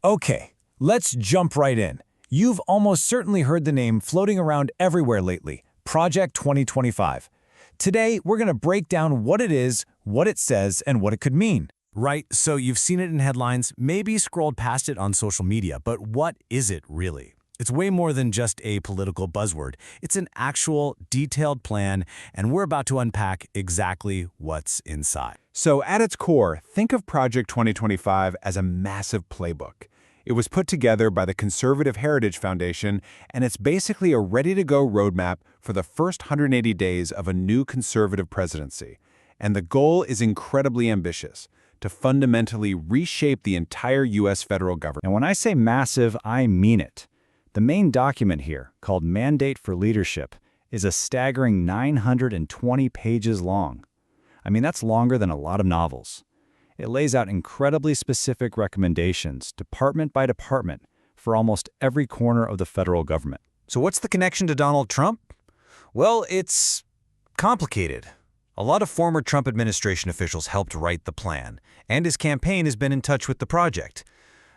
Okay, let's jump right in. You've almost certainly heard the name floating around everywhere lately, Project 2025. Today, we're going to break down what it is, what it says, and what it could mean. Right, so you've seen it in headlines, maybe scrolled past it on social media, but what is it really? It's way more than just a political buzzword. It's an actual, detailed plan, and we're about to unpack exactly what's inside. So at its core, think of Project 2025 as a massive playbook. It was put together by the Conservative Heritage Foundation, and it's basically a ready-to-go roadmap for the first 180 days of a new conservative presidency. And the goal is incredibly ambitious, to fundamentally reshape the entire U.S. federal government. And when I say massive, I mean it. The main document here, called Mandate for Leadership, is a staggering 920 pages long. I mean, that's longer than a lot of novels. It lays out incredibly specific recommendations, department by department, for almost every corner of the federal government. So what's the connection to Donald Trump? Well, it's complicated. A lot of former Trump administration officials helped write the plan, and his campaign has been in touch with the project.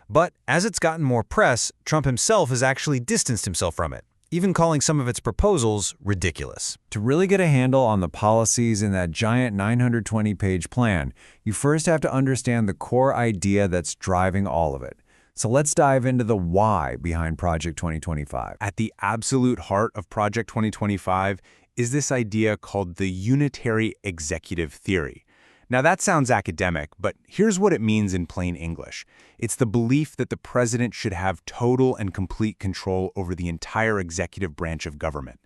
But as it's gotten more press, Trump himself has actually distanced himself from it, even calling some of its proposals ridiculous. To really get a handle on the policies in that giant 920-page plan, you first have to understand the core idea that's driving all of it. So let's dive into the why behind Project 2025. At the absolute heart of Project 2025 is this idea called the unitary executive theory. Now that sounds academic, but here's what it means in plain English. It's the belief that the president should have total and complete control over the entire executive branch of government.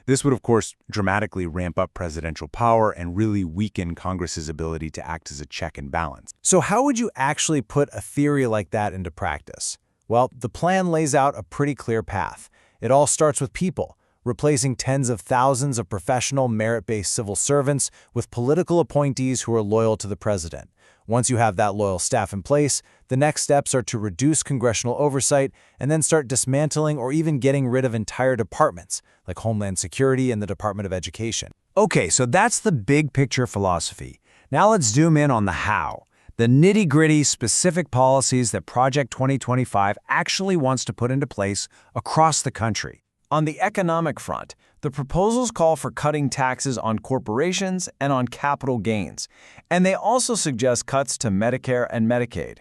This would, of course, dramatically ramp up presidential power and really weaken Congress's ability to act as a check and balance. So how would you actually put a theory like that into practice? Well, the plan lays out a pretty clear path. It all starts with people, replacing tens of thousands of professional, merit-based civil servants with political appointees who are loyal to the president. Once you have that loyal staff in place, the next steps are to reduce congressional oversight and then start dismantling or even getting rid of entire departments, like Homeland Security and the Department of Education. Okay, so that's the big picture philosophy. Now let's zoom in on the how. The nitty-gritty, specific policies that Project 2025 actually wants to put into place across the country. On the economic front, the proposals call for cutting taxes on corporations and on capital gains, and they also suggest cuts to Medicare and Medicaid.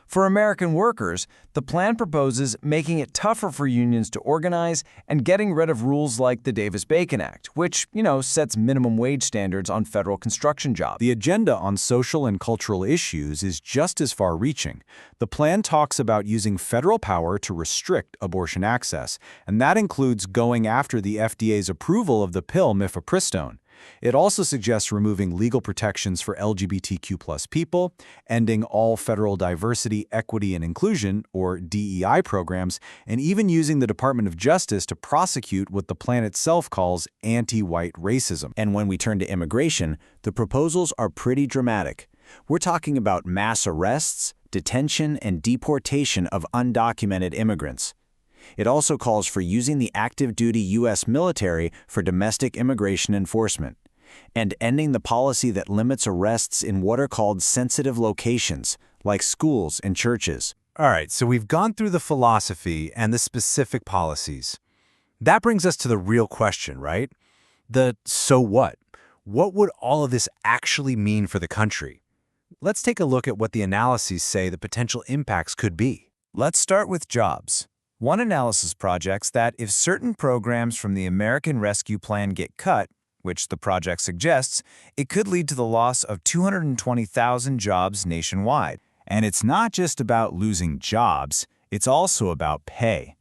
For American workers, the plan proposes making it tougher for unions to organize and getting rid of rules like the Davis-Bacon Act, which, sets minimum wage standards on federal construction jobs. The agenda on social and cultural issues is just as far-reaching. The plan talks about using federal power to restrict abortion access, and that includes going after the FDA's approval of the pill mifepristone. It also suggests removing legal protections for LGBTQ+ people, ending all federal diversity, equity, and inclusion, or DEI programs, and even using the Department of Justice to prosecute what the plan itself calls anti-white racism. And when we turn to immigration, the proposals are pretty dramatic. We're talking about mass arrests, detention, and deportation of undocumented immigrants. It also calls for using the active-duty U.S. military for domestic immigration enforcement, and ending the policy that limits arrests in what are called sensitive locations, like schools and churches. All right, so we've gone through the philosophy and the specific policies. That brings us to the real question, right? The so what? What would all of this actually mean for the country? Let's take a look at what the analyses say the potential impacts could be. Let's start with jobs. One analysis projects that if certain programs from the American Rescue Plan get cut, which the project suggests, it could lead to the loss of 220,000 jobs nationwide. And it's not just about losing jobs, it's also about pay.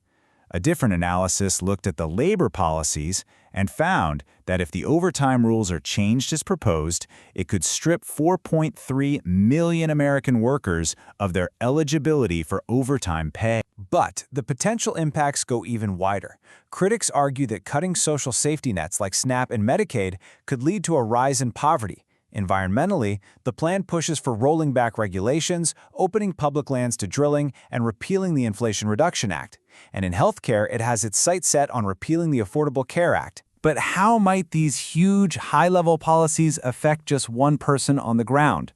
A different analysis looked at the labor policies and found that if the overtime rules are changed as proposed, it could strip 4.3 million American workers of their eligibility for overtime pay. But the potential impacts go even wider. Critics argue that cutting social safety nets like SNAP and Medicaid could lead to a rise in poverty. Environmentally, the plan pushes for rolling back regulations, opening public lands to drilling, and repealing the Inflation Reduction Act. And in healthcare, it has its sights set on repealing the Affordable Care Act. But how might these huge, high-level policies affect just one person on the ground?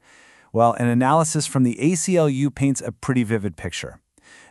Well, an analysis from the ACLU paints a pretty vivid picture.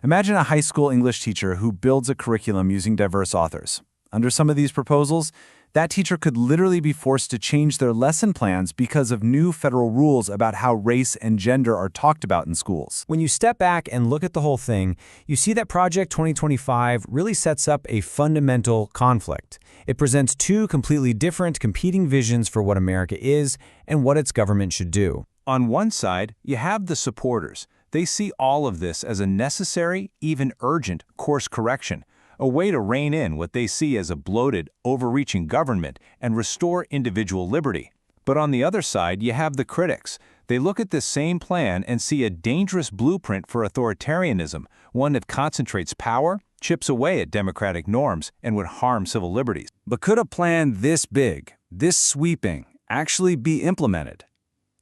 Imagine a high school English teacher who builds a curriculum using diverse authors. Under some of these proposals, that teacher could literally be forced to change their lesson plans because of new federal rules about how race and gender are talked about in schools. When you step back and look at the whole thing, you see that Project 2025 really sets up a fundamental conflict. It presents two completely different, competing visions for what America is and what its government should do. On one side, you have the supporters. They see all of this as a necessary, even urgent, course correction, a way to rein in what they see as a bloated, overreaching government and restore individual liberty. But on the other side, you have the critics. They look at this same plan and see a dangerous blueprint for authoritarianism, one that concentrates power, chips away at democratic norms, and would harm civil liberties. But could a plan this big, this sweeping, actually be implemented?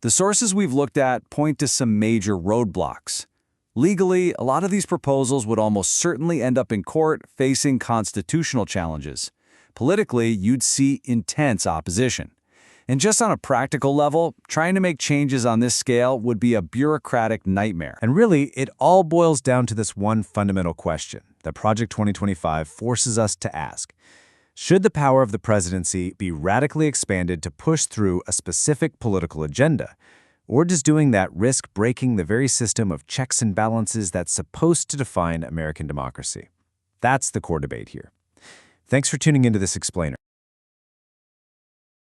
The sources we've looked at point to some major roadblocks. Legally, a lot of these proposals would almost certainly end up in court facing constitutional challenges. Politically, you'd see intense opposition. And just on a practical level, trying to make changes on this scale would be a bureaucratic nightmare. And really, it all boils down to this one fundamental question that Project 2025 forces us to ask. Should the power of the presidency be radically expanded to push through a specific political agenda? Or does doing that risk breaking the very system of checks and balances that's supposed to define American democracy? That's the core debate here. Thanks for tuning into this explainer.